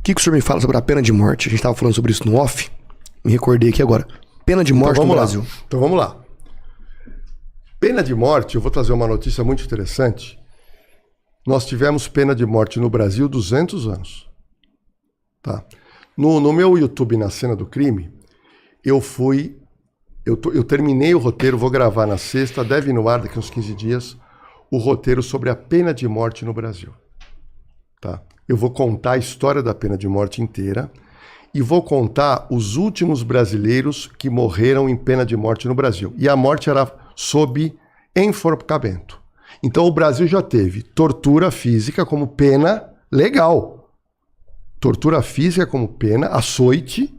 O que o senhor me fala sobre a pena de morte? A gente estava falando sobre isso no off. Me recordei aqui agora. Pena de morte no Brasil. Então vamos lá. Pena de morte, eu vou trazer uma notícia muito interessante. Nós tivemos pena de morte no Brasil 200 anos. Tá? No meu YouTube, na Cena do Crime, eu terminei o roteiro, vou gravar na sexta, deve ir no ar daqui uns 15 dias, o roteiro sobre a pena de morte no Brasil. Tá? Eu vou contar a história da pena de morte inteira e vou contar os últimos brasileiros que morreram em pena de morte no Brasil. E a morte era sob enforcamento. Então o Brasil já teve tortura física como pena legal. Tortura física como pena, açoite.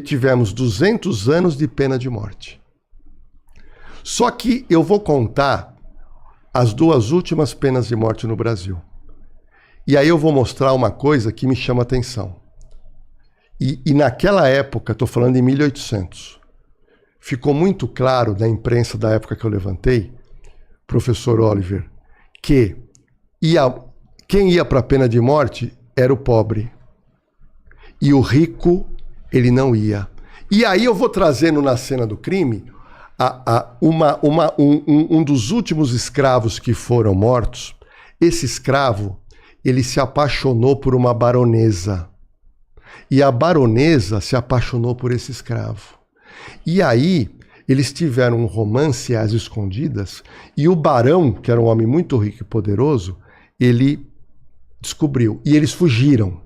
Tivemos 200 anos de pena de morte. Só que eu vou contar as duas últimas penas de morte no Brasil. E aí eu vou mostrar uma coisa que me chama a atenção. E naquela época, estou falando em 1800, ficou muito claro na imprensa da época que eu levantei, professor Oliver, que quem ia para a pena de morte era o pobre. E o rico, ele não ia. E aí eu vou trazendo na Cena do Crime um dos últimos escravos que foram mortos. Esse escravo, ele se apaixonou por uma baronesa. E a baronesa se apaixonou por esse escravo. E aí eles tiveram um romance às escondidas e o barão, que era um homem muito rico e poderoso, ele descobriu. E eles fugiram.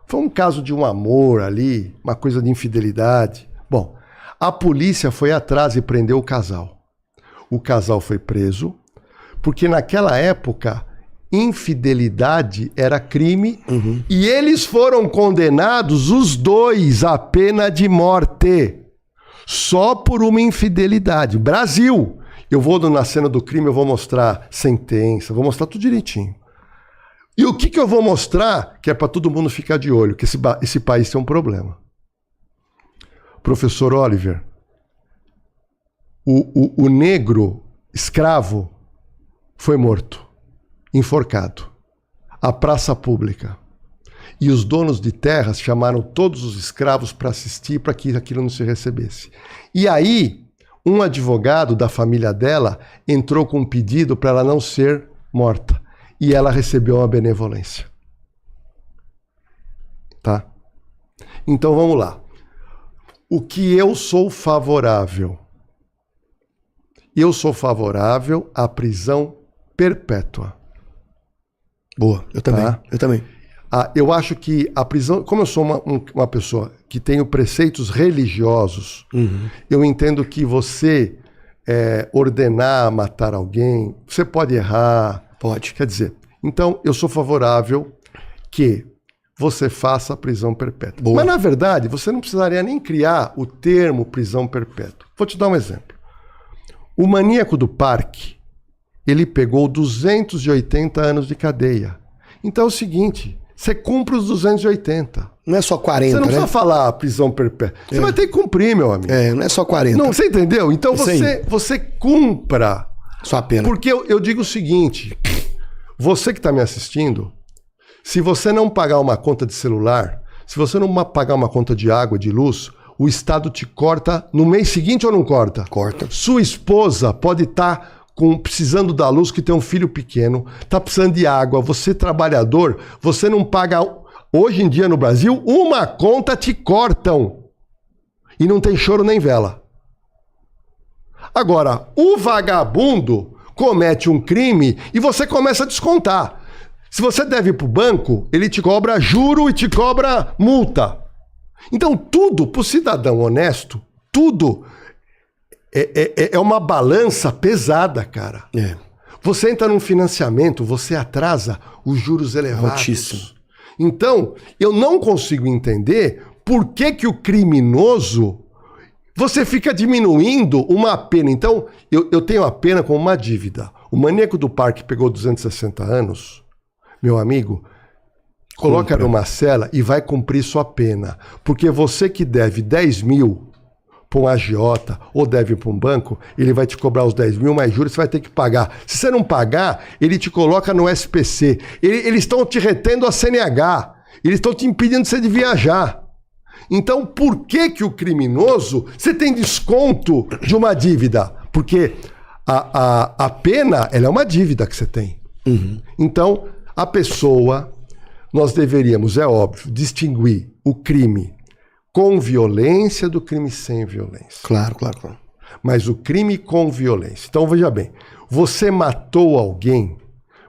Foi um caso de um amor ali, uma coisa de infidelidade. Bom, a polícia foi atrás e prendeu o casal. O casal foi preso, porque naquela época infidelidade era crime e eles foram condenados, os dois, à pena de morte. Só por uma infidelidade. Brasil! Eu vou na Cena do Crime, eu vou mostrar sentença, vou mostrar tudo direitinho. E o que eu vou mostrar, que é para todo mundo ficar de olho, que esse país tem um problema. Professor Oliver, o negro escravo foi morto, enforcado, à praça pública. E os donos de terras chamaram todos os escravos para assistir para que aquilo não se recebesse. E aí, um advogado da família dela entrou com um pedido para ela não ser morta. E ela recebeu uma benevolência. Tá? Então vamos lá. O que eu sou favorável? Eu sou favorável à prisão perpétua. Boa, eu também. Tá? Eu também. Eu acho que a prisão... Como eu sou uma pessoa que tenho preceitos religiosos, eu entendo que você ordenar matar alguém, você pode errar. Pode. Quer dizer, então eu sou favorável que você faça a prisão perpétua. Boa. Mas na verdade, você não precisaria nem criar o termo prisão perpétua. Vou te dar um exemplo. O maníaco do parque, ele pegou 280 anos de cadeia. Então é o seguinte, você cumpre os 280. Não é só 40, Você não né? precisa falar prisão perpétua. Você vai ter que cumprir, meu amigo. Não é só 40. Não, você entendeu? Então você cumpra. Só a pena. Porque eu digo o seguinte, você que está me assistindo, se você não pagar uma conta de celular, se você não pagar uma conta de água, de luz, o Estado te corta no mês seguinte ou não corta? Corta. Sua esposa pode estar precisando da luz, que tem um filho pequeno, está precisando de água, você trabalhador, você não paga... Hoje em dia no Brasil, uma conta te cortam. E não tem choro nem vela. Agora, o vagabundo comete um crime e você começa a descontar. Se você deve para o banco, ele te cobra juro e te cobra multa. Então tudo, para o cidadão honesto, tudo é uma balança pesada, cara. Você entra num financiamento, você atrasa os juros elevados. Altíssimo. Então, eu não consigo entender por que o criminoso... Você fica diminuindo uma pena. Então, eu tenho a pena como uma dívida. O maníaco do parque pegou 260 anos, meu amigo, coloca numa cela e vai cumprir sua pena. Porque você que deve 10 mil para um agiota ou deve para um banco, ele vai te cobrar os 10 mil, mais juros você vai ter que pagar. Se você não pagar, ele te coloca no SPC. Eles estão te retendo a CNH. Eles estão te impedindo você de viajar. Então, por que que o criminoso, você tem desconto de uma dívida? Porque a pena, ela é uma dívida que você tem. Então, a pessoa, nós deveríamos, é óbvio, distinguir o crime com violência do crime sem violência. Claro, claro, claro. Mas o crime com violência. Então, veja bem, você matou alguém,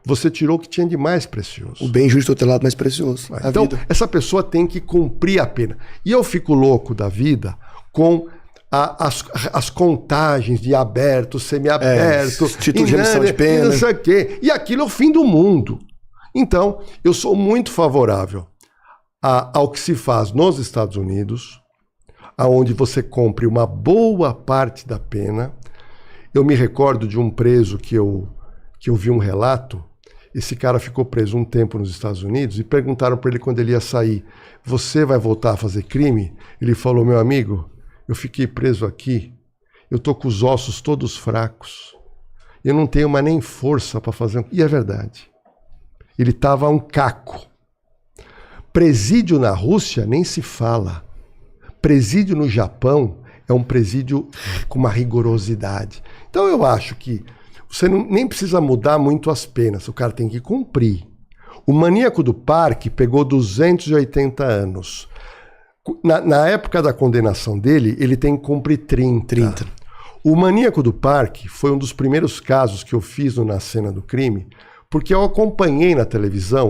você tirou o que tinha de mais precioso. O bem justo tutelado mais precioso. Então, vida. essa pessoa tem que cumprir a pena. E eu fico louco da vida com as contagens de aberto, semiaberto, título de remissão de pena. Não sei o quê. E aquilo é o fim do mundo. Então, eu sou muito favorável ao que se faz nos Estados Unidos, aonde você cumpre uma boa parte da pena. Eu me recordo de um preso que eu vi um relato. Esse cara ficou preso um tempo nos Estados Unidos e perguntaram para ele quando ele ia sair: você vai voltar a fazer crime? Ele falou: meu amigo, eu fiquei preso aqui, eu tô com os ossos todos fracos, eu não tenho mais nem força para fazer. E é verdade. Ele estava um caco. Presídio na Rússia nem se fala. Presídio no Japão é um presídio com uma rigorosidade. Então eu acho que você nem precisa mudar muito as penas, o cara tem que cumprir. O Maníaco do Parque pegou 280 anos. Na época da condenação dele, ele tem que cumprir 30. O Maníaco do Parque foi um dos primeiros casos que eu fiz no Na Cena do Crime, porque eu acompanhei na televisão